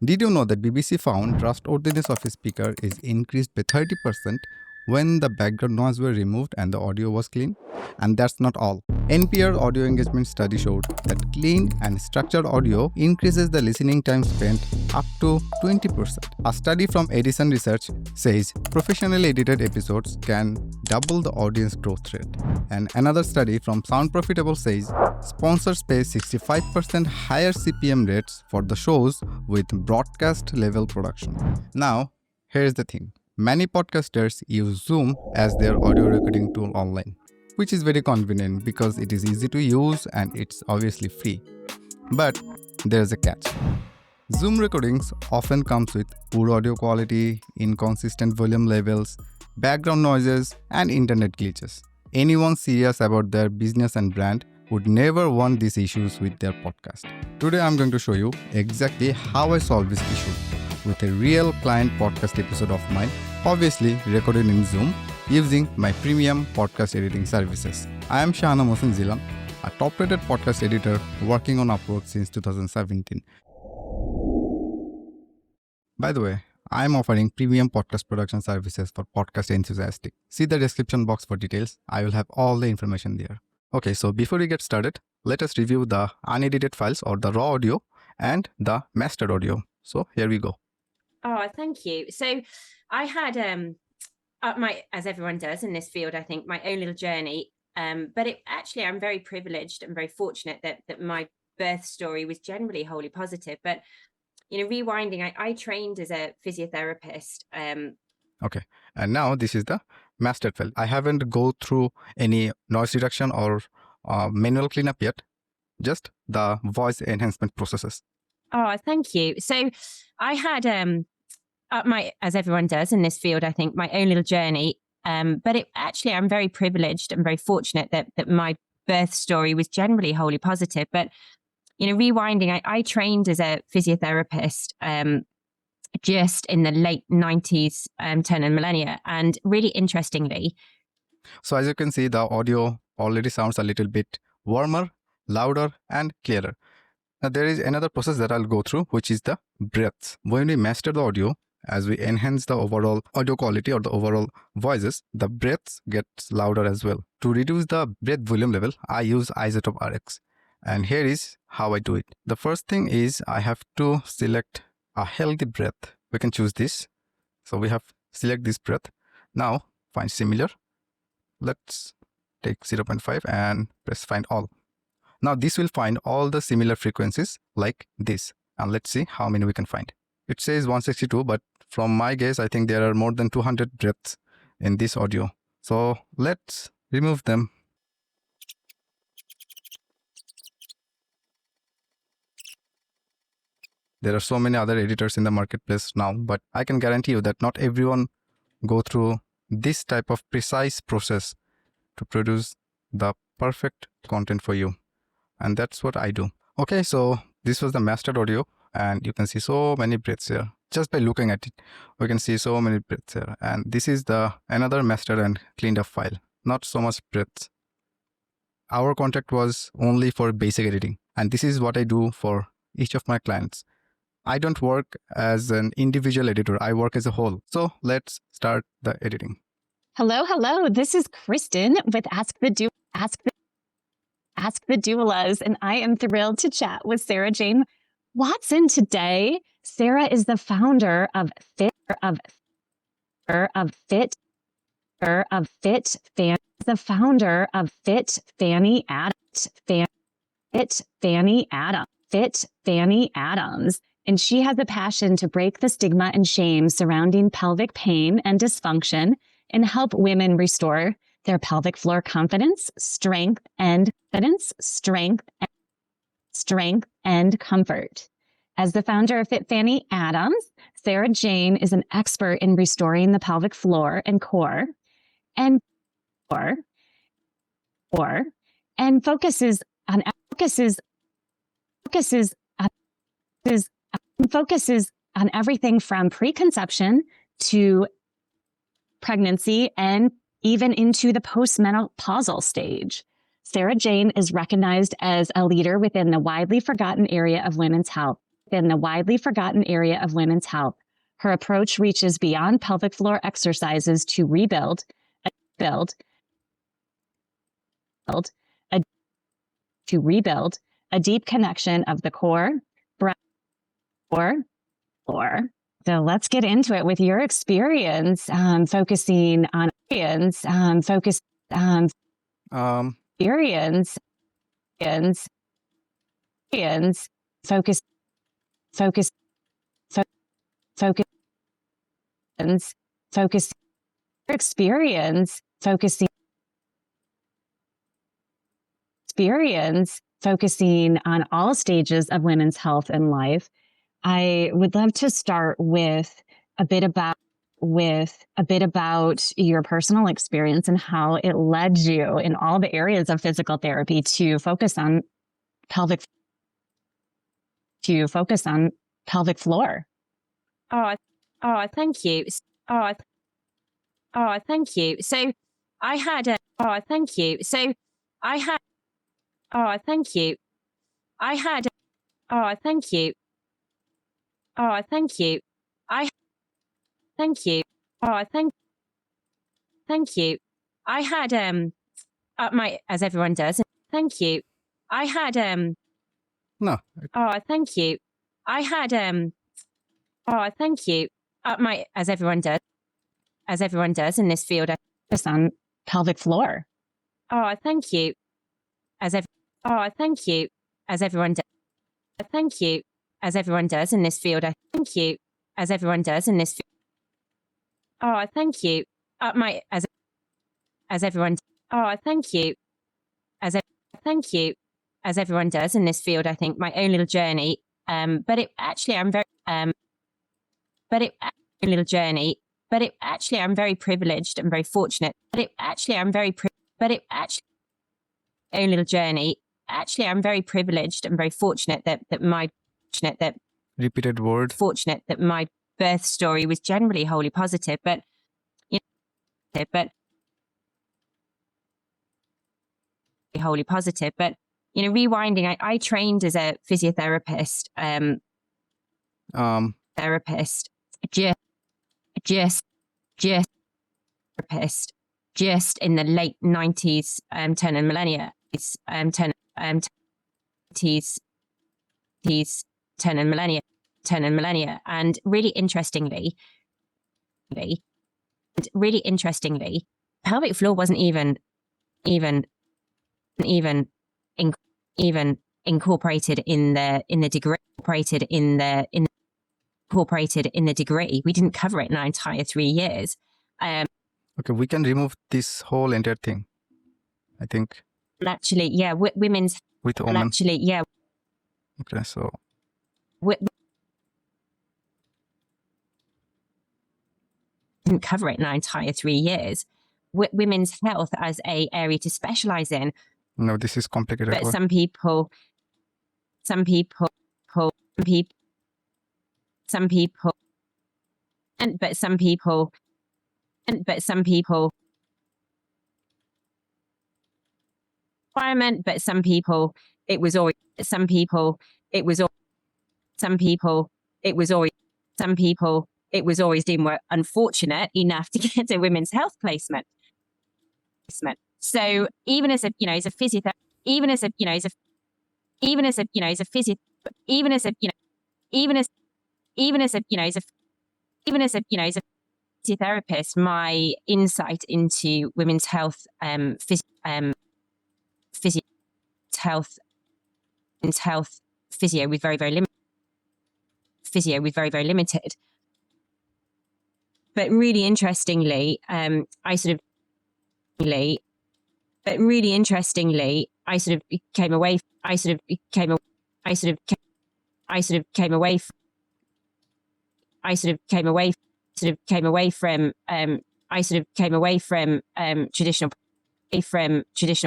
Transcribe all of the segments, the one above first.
Did you know that BBC found trustworthiness of a speaker is increased by 30% when the background noise were removed and the audio was clean? And that's not all. NPR audio engagement study showed that clean and structured audio increases the listening time spent up to 20%. A study from Edison Research says professionally edited episodes can double the audience growth rate. And another study from Sound Profitable says sponsors pay 65% higher CPM rates for the shows with broadcast level production. Now, here's the thing. Many podcasters use Zoom as their audio recording tool online, which is very convenient because it is easy to use and it's obviously free. But there's a catch. Zoom recordings often comes with poor audio quality, inconsistent volume levels, background noises, and internet glitches. Anyone serious about their business and brand would never want these issues with their podcast. Today I'm going to show you exactly how I solve this issue with a real client podcast episode of mine, obviously recorded in Zoom using my premium podcast editing services. I am Shahnam Jilan, a top-rated podcast editor working on Upwork since 2017. By the way, I am offering premium podcast production services for podcast enthusiasts. See the description box for details. I will have all the information there. Okay, so before we get started, let us review the unedited files or the raw audio and the mastered audio. So here we go. Oh, thank you. So I had as everyone does in this field, I think, my own little journey. But I'm very privileged and very fortunate that my birth story was generally wholly positive. But rewinding, I trained as a physiotherapist. Okay, and now this is the mastered file. I haven't go through any noise reduction or manual cleanup yet, just the voice enhancement processes. Oh, thank you. So I had as everyone does in this field, I think, my own little journey. But I'm very privileged and very fortunate that my birth story was generally wholly positive. But rewinding, I trained as a physiotherapist just in the late 90s, turn of millennia. And really interestingly. So as you can see, the audio already sounds a little bit warmer, louder, and clearer. Now there is another process that I'll go through, which is the breaths. When we master the audio, as we enhance the overall audio quality or the overall voices, the breaths gets louder as well. To reduce the breath volume level, I use Isotope RX. And here is how I do it. The first thing is I have to select a healthy breath. We can choose this. So we have select this breath. Now find similar. Let's take 0.5 and press find all. Now this will find all the similar frequencies like this. And let's see how many we can find. It says 162, but from my guess, I think there are more than 200 breaths in this audio. So let's remove them. There are so many other editors in the marketplace now, but I can guarantee you that not everyone go through this type of precise process to produce the perfect content for you. And that's what I do. Okay, so this was the mastered audio and you can see so many breaths here. Just by looking at it, we can see so many breaths here. And this is the another mastered and cleaned up file. Not so much breaths. Our contract was only for basic editing. And this is what I do for each of my clients. I don't work as an individual editor. I work as a whole. So let's start the editing. Hello. This is Kristen with Ask the Doulas, and I am thrilled to chat with Sarah Jane Watson today. Sarah is the founder of Fit Fanny Adams. And she has a passion to break the stigma and shame surrounding pelvic pain and dysfunction and help women restore their pelvic floor confidence, strength, and comfort. As the founder of Fit Fanny Adams, Sarah Jane is an expert in restoring the pelvic floor and core and focuses on everything from preconception to pregnancy and even into the postmenopausal stage. Sarah Jane is recognized as a leader within the widely forgotten area of women's health in the widely forgotten area of women's health. Her approach reaches beyond pelvic floor exercises to rebuild, build, build, a, to rebuild a deep connection of the core, breath, floor. So let's get into it with your experience, focusing on experience, Um, experience, experience, focus, focus, fo- focus, focus, experience, focusing, focusing on all stages of women's health and life. I would love to start with a bit about your personal experience and how it led you in all the areas of physical therapy to focus on pelvic floor. Thank you. Thank you. So I had a, thank you. So I had, thank you. I had, thank you. Thank you. I, thank you. Thank you. I had, as everyone does. Thank you. I had, no, thank you. I had, thank you. As everyone does in this field. Focus on pelvic floor. Thank you. Thank you. As everyone does. Thank you. As everyone does in this field. Thank you. As everyone does in this field. Thank you. As everyone. Thank you. Thank you. As everyone does in this field, I think my own little journey. But it actually, I'm very, but it little journey. But it actually, I'm very privileged and very fortunate. But it actually, I'm very, but it actually, own little journey. Actually, I'm very privileged and very fortunate that repeated word. fortunate that my birth story was generally wholly positive, but wholly positive. But rewinding, I trained as a physiotherapist. Therapist, just therapist, just in the late 90s, turn of millennia. It's turn 90s, turn of millennia, and really interestingly, pelvic floor wasn't even incorporated in the degree. Incorporated in the degree. We didn't cover it in our entire 3 years. Okay, we can remove this whole entire thing, I think, Actually, yeah, women's. with women. Actually, yeah, Okay, so didn't cover it in our entire 3 years. Women's health as a area to specialize in. no, this is complicated. But word. some people, and but some people, requirement. But some people, it was always. Some people, it was. Some people, it was always. Some people, it was always deemed were unfortunate enough to get a women's health placement. So even as a physiotherapist, even as a physio, even as a physiotherapist, my insight into women's health, physio was very limited. But really interestingly, I sort of came away. I sort of came away from traditional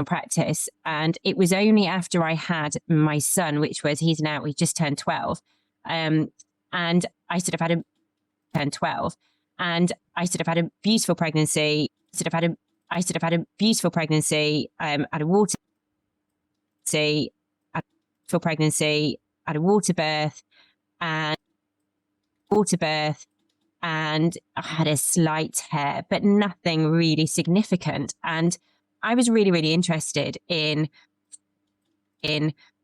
practice, and it was only after I had my son, which was he just turned 12, and I sort of had turned 12, and I sort of had a beautiful pregnancy. Had a water birth, and water birth, and I had a slight tear, but nothing really significant. And I was really, really interested in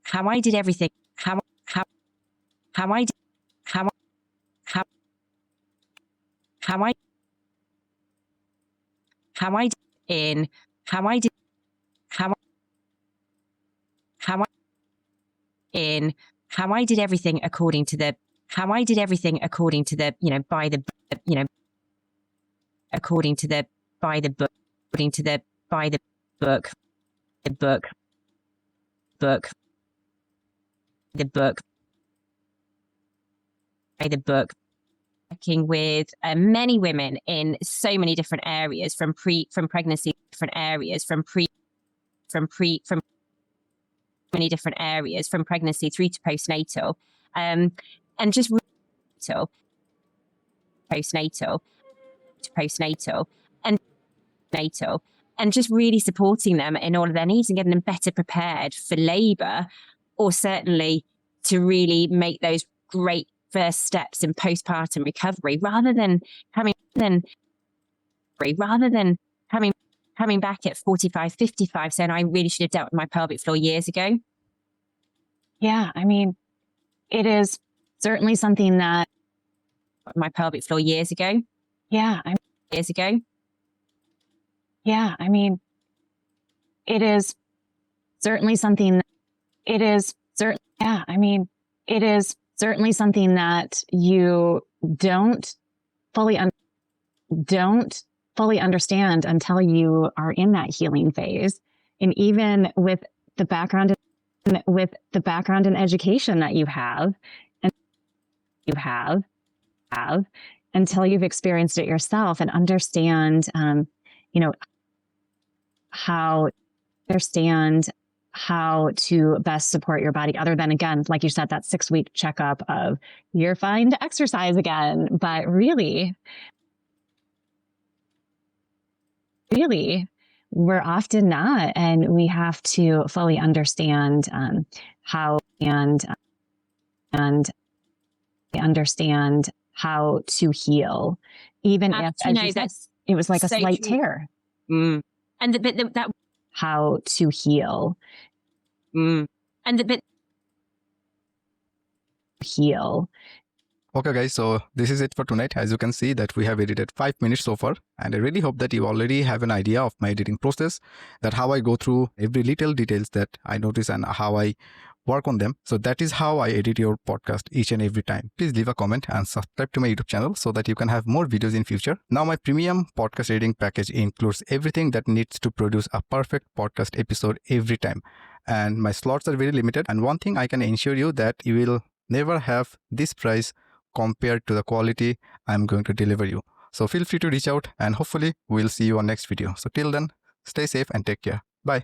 how I did everything, how I did, how I did in how I did how how I in how I did everything according to the by the according to the by the book according to the by the book the book book the book by the book, working with many women in so many different areas, from pregnancy, different areas, from many different areas, from pregnancy through to postnatal, and just postnatal to postnatal and natal, and just really supporting them in all of their needs and getting them better prepared for labour, or certainly to really make those great first steps in postpartum recovery, rather than coming back at 45, 55 saying I really should have dealt with my pelvic floor years ago. Yeah, I mean, it is certainly something that my pelvic floor years ago. Yeah, years ago. Yeah, I mean, it is certainly something that it is certainly something that you don't fully understand until you are in that healing phase. And even with the background and education that you have until you've experienced it yourself and understand, how to best support your body, other than, again, like you said, that 6-week checkup of you're fine to exercise again. But really, we're often not. And we have to fully understand how to heal, even if, as you said, it was like a slight tear. And that how to heal. And heal. Okay guys, so this is it for tonight. As you can see that we have edited 5 minutes so far, and I really hope that you already have an idea of my editing process, that how I go through every little details that I notice and how I work on them. So that is how I edit your podcast each and every time. Please leave a comment and subscribe to my YouTube channel so that you can have more videos in future. Now my premium podcast editing package includes everything that needs to produce a perfect podcast episode every time. And my slots are very limited. And one thing I can ensure you that you will never have this price compared to the quality I'm going to deliver you. So feel free to reach out, and hopefully we'll see you on next video. So till then, stay safe and take care. Bye.